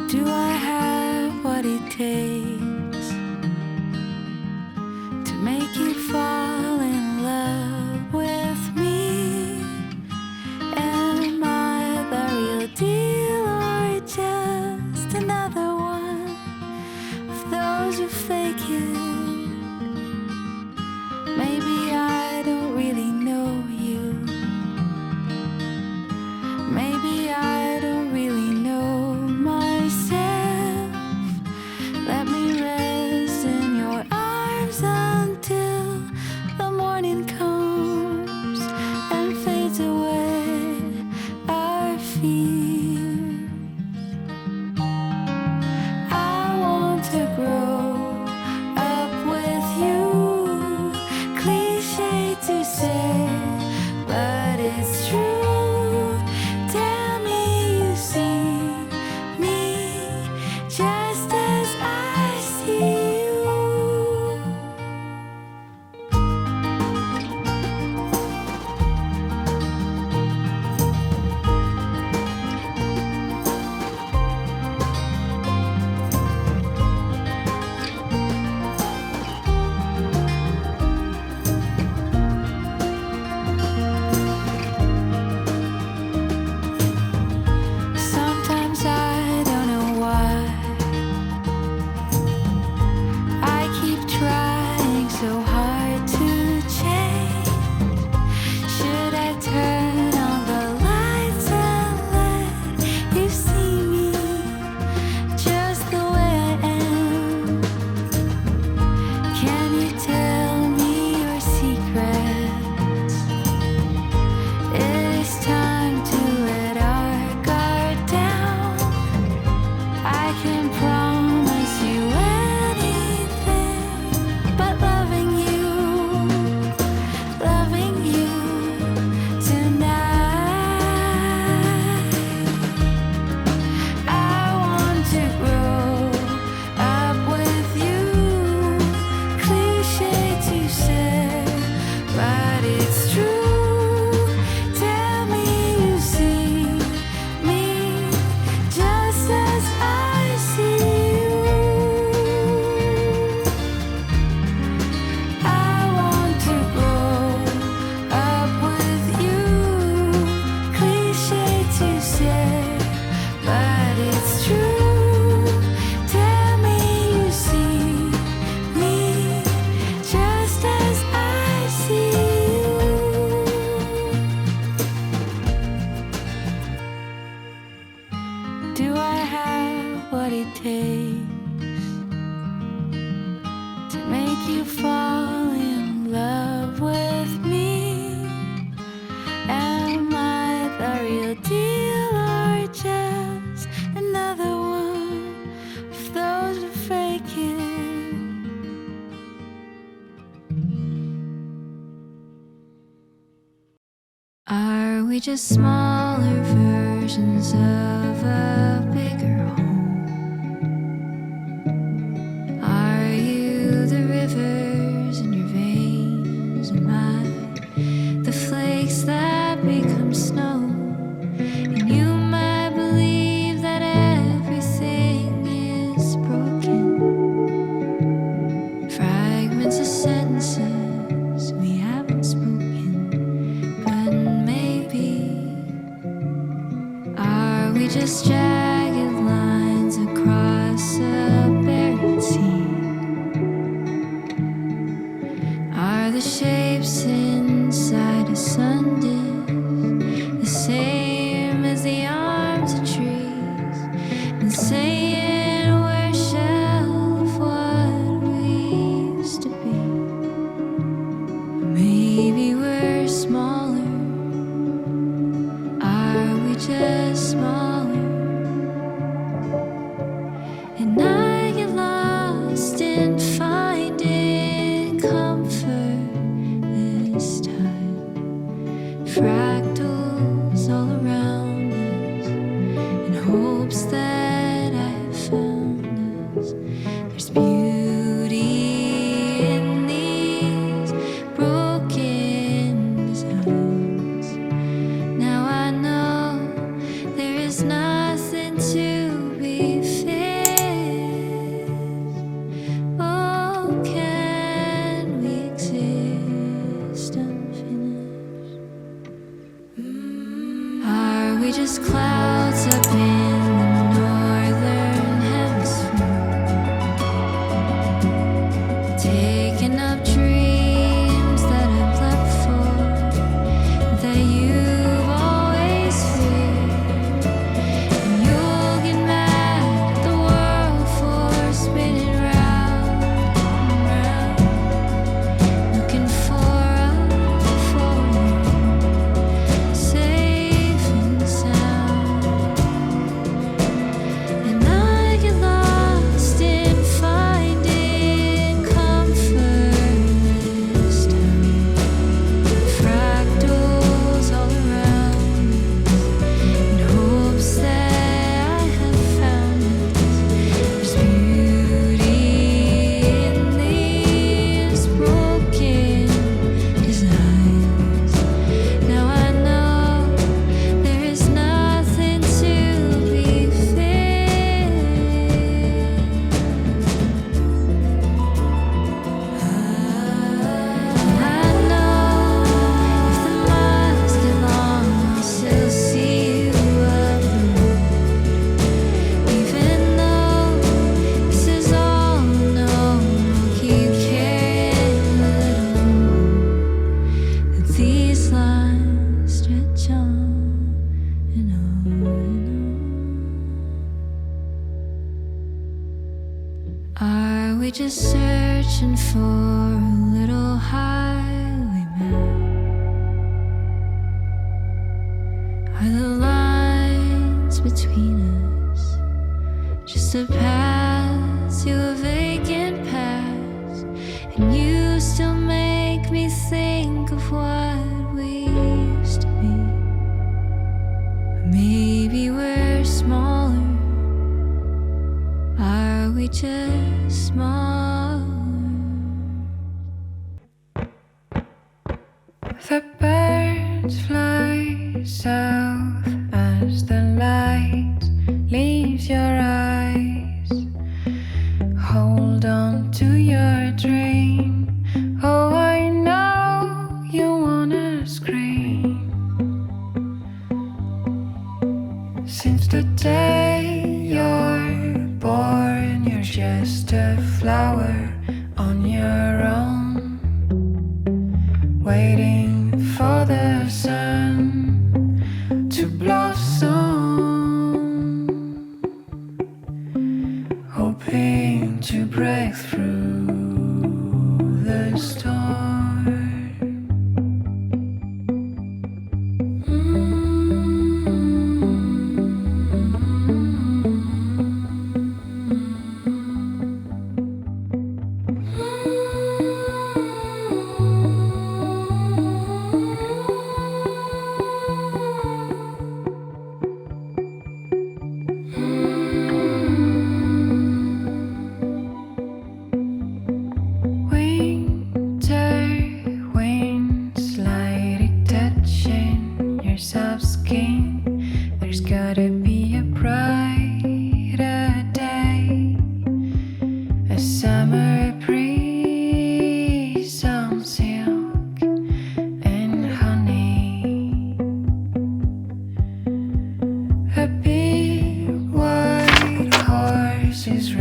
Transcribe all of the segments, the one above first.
Do I have what it takes to make you fall in love with me? Am I the real deal or just another one of those who fake it? Maybe I don't really know you. Maybe I don't really know myself. Let me rest in your arms until the morning comes and fades away our fears. I want to grow up with you. Cliche to say, but it's true. Tell me you see me just as I see you. Sometimes I don't know why I keep trying so hard to change. Should I turn on the lights and let you see me just the way I am? Can you tell me your secrets? It is time to let our guard down. I can promise you anything but loving you tonight. I want to grow up with you. Cliche to say, but it's true. Tell me you see me just as I see you. I want to grow up with you. Cliche to say, but it's true. Tell me you see me just as I see you. Do I have what it takes to make you fall in love with me? Am I the real deal or just another one of those who fake it? Are we just smaller versions of a bigger home? Are you the rivers in your veins and mine, the flakes that become snow? And you might believe that everything is broken, fragments of sentences we haven't spoken, but maybe are we just jagged There's beauty in these broken designs. Now I know there is nothing to be feared. Oh, can we exist unfinished? Are we just clouds up in the northern hemisphere, taking up dreams that I've left for, that you've always feared? And you'll get mad at the world for spinning round and round, looking for a formula safe and sound. And I get lost in finding comfort this time. Fractals all around in hopes that I have found there's beauty in these broken designs. Now I know there is nothing to be feared. I know if the miles get long, I'll still see you up the road. Even though this is all no, I'll keep carrying a little more. These lines stretch on and on and on. Are we just searching for a little highway map? Are the lines between us just a path to a vacant past? And you still make me think of what we used to be. Maybe we're smaller. Are we just smaller? The birds fly south as the light leaves your eyes. Hold on to your dream. Oh, I know you wanna scream. Since the day you're born, you're just a flower on your own, waiting for the sun to blossom, hoping to break through the storm. Face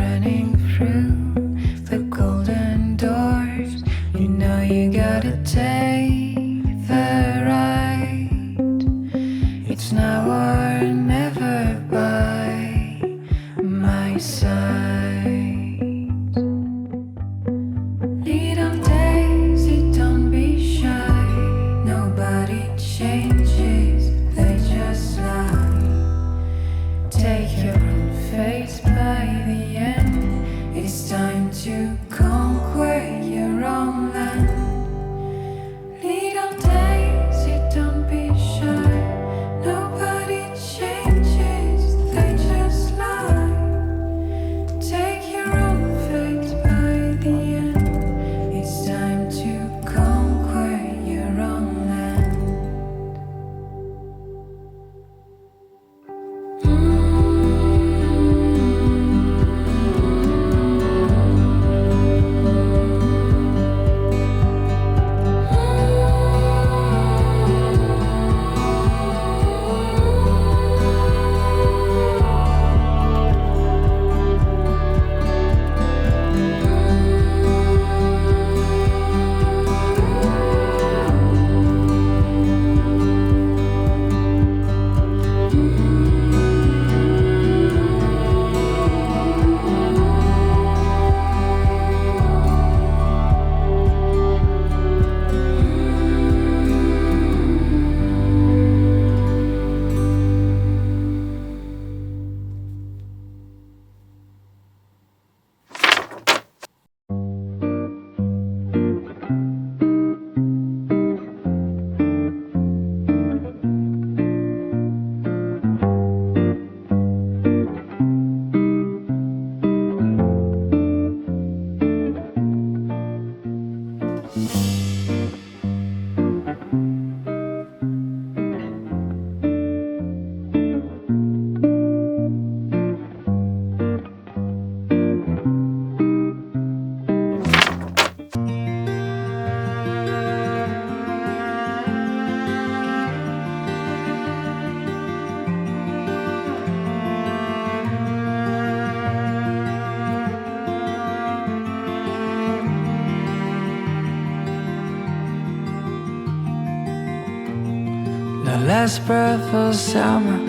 last breath of summer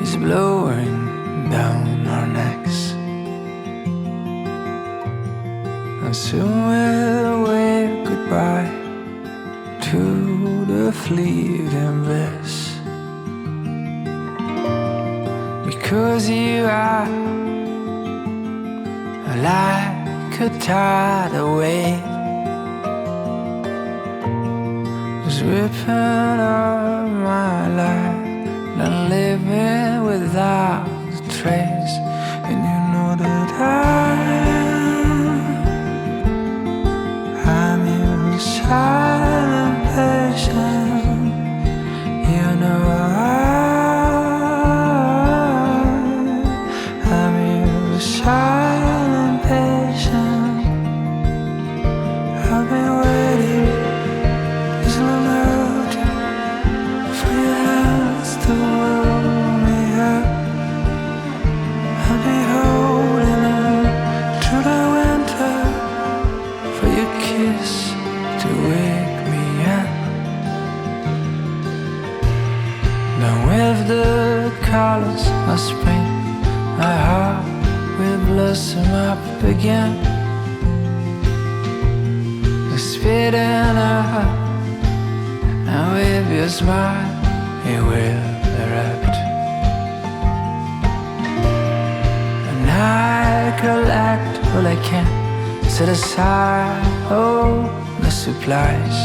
is blowing down our necks, and soon we'll wave goodbye to the fleeting bliss, because you are like a tidal wave just ripping up my life, not living without a trace. And you know that I'm your silent patient. You know I'm your silent patient. I've been waiting this long out for your hands to hold me up. I'll be holding on through the winter for your kiss to wake me up. Now with the colors of spring, my heart will blossom up again. The speeding up, and with your smile it will erupt. And I collect all I can, set aside all the supplies,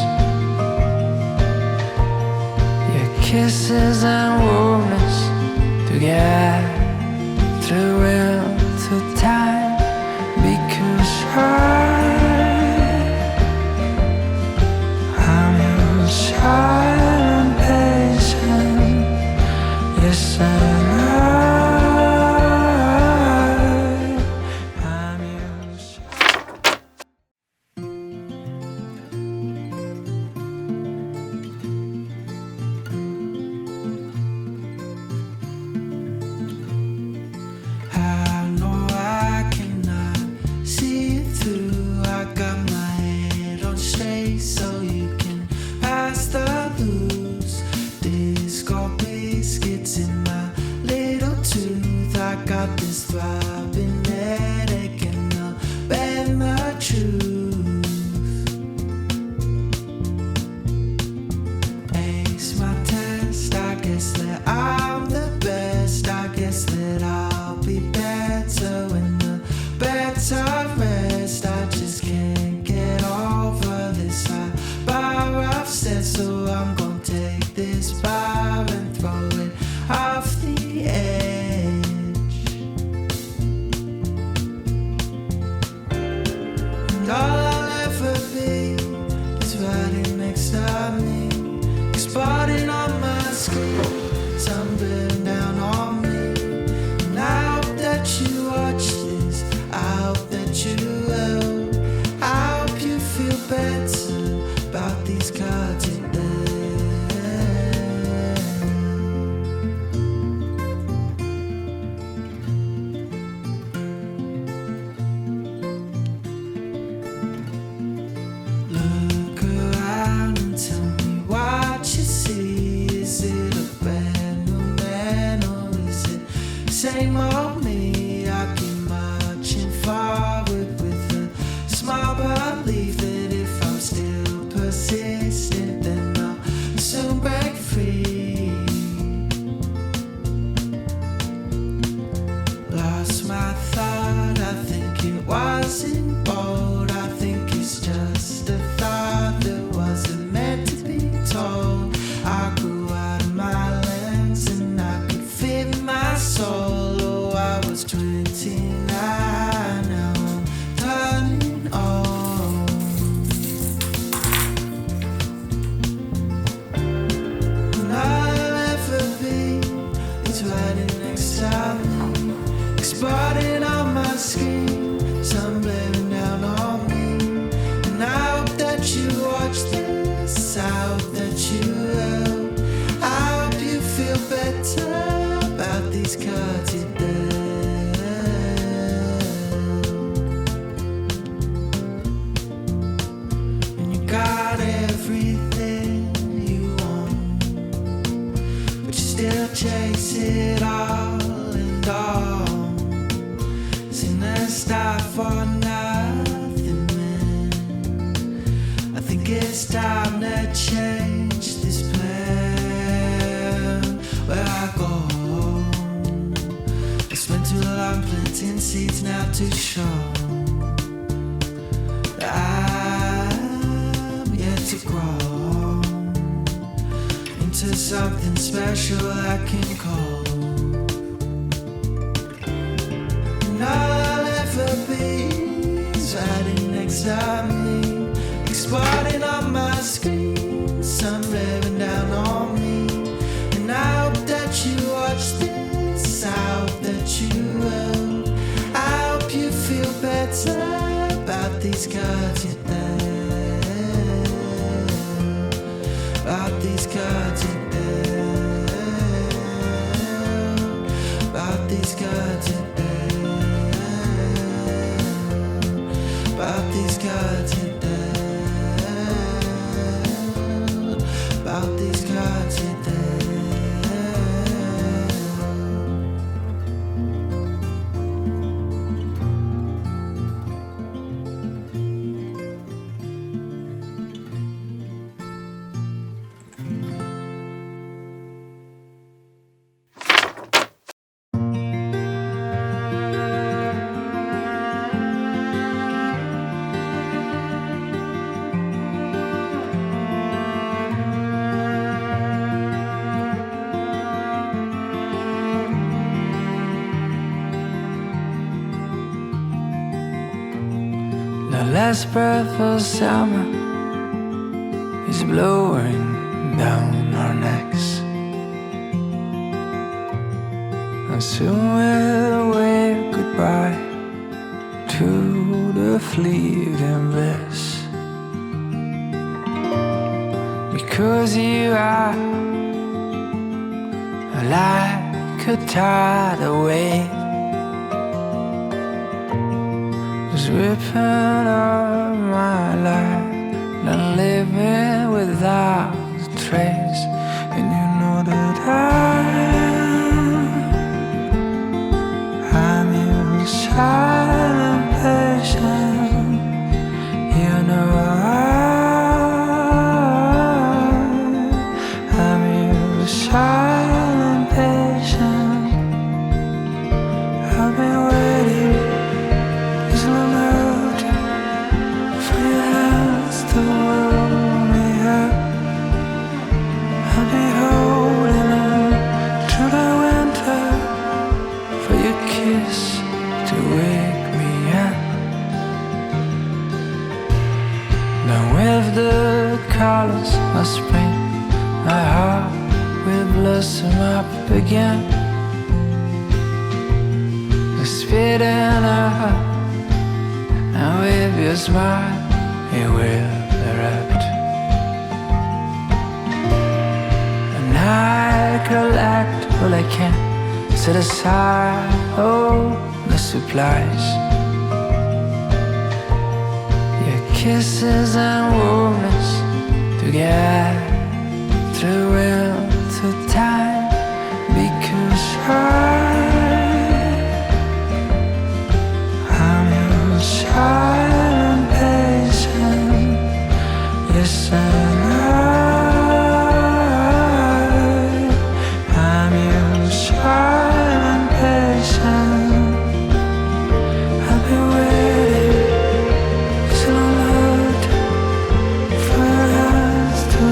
your kisses and warmness to get through winter time, because I'm your silent patient. Yes, and I'm your I know I cannot see it through. I got my head on straight so you can pass the blues. Disco biscuits in my little tooth. I got this throbbing headache and I'll bend the truth. Ace my test, I guess that I'm the best. I guess that I'll be better when the bed's of rest. I just can't get over this bar I've said, so I'm gonna take this bar and throw it off the edge. And all I'll ever be is riding next to me, exploding on my screen, tumbling down on me. And I hope that you watch this, I hope that you will. I hope you feel better about these cards you dealt. Look around and tell me what you see. Is it a brand new man or is it same old me? I keep marching forward with a small belief that if I'm still persistent, then I'll soon break free. Lost my thought, I think it wasn't bold. I think it's just a thought that wasn't meant to be told. I grew out of my lens and I could fit my soul. Oh, I was 29, now I'm turning old. And all I'll ever be is riding next to me, exploding on my skin, tumbling what nothing meant. I think it's time to change this plan. Where I go, I spent too long planting seeds now to show that I'm yet to grow into something special I can call. And all I'll ever be is riding next to me, exploding on my screen, sun revving down on me. And I hope that you watch this, I hope that you will. I hope you feel better about these cards you're there, about these cards you're there, about these cards you're there, about these cards you're there, about these cards you're there. The last breath of summer is blowing down our necks, and soon we'll wave goodbye to the fleeting bliss. Because you are like a tidal wave, ripping up my life and living without a trace. And you know that I'm your silent patient. You know I'm your silent patient. I've been waiting for your hands to hold me up. I'll be holding on through the winter for your kiss to wake me up. Now with the colors of spring, my heart will blossom up again. The speeding up, and with your smile, it will erupt. And I collect all I can, set aside all the supplies. Your kisses and warmness to get through winter time. Because I'm your silent patient. Yes, and I'm your silent patient. I've been waiting so long for us to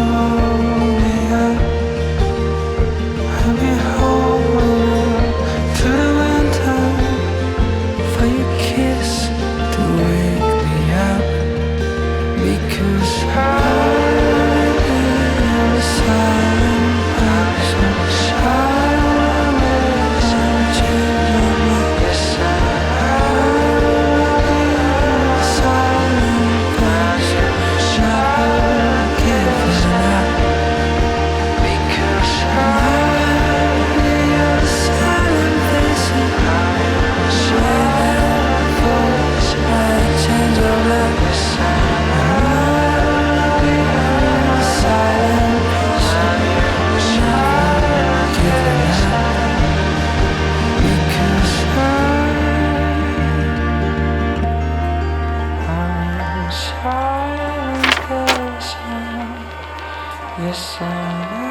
listen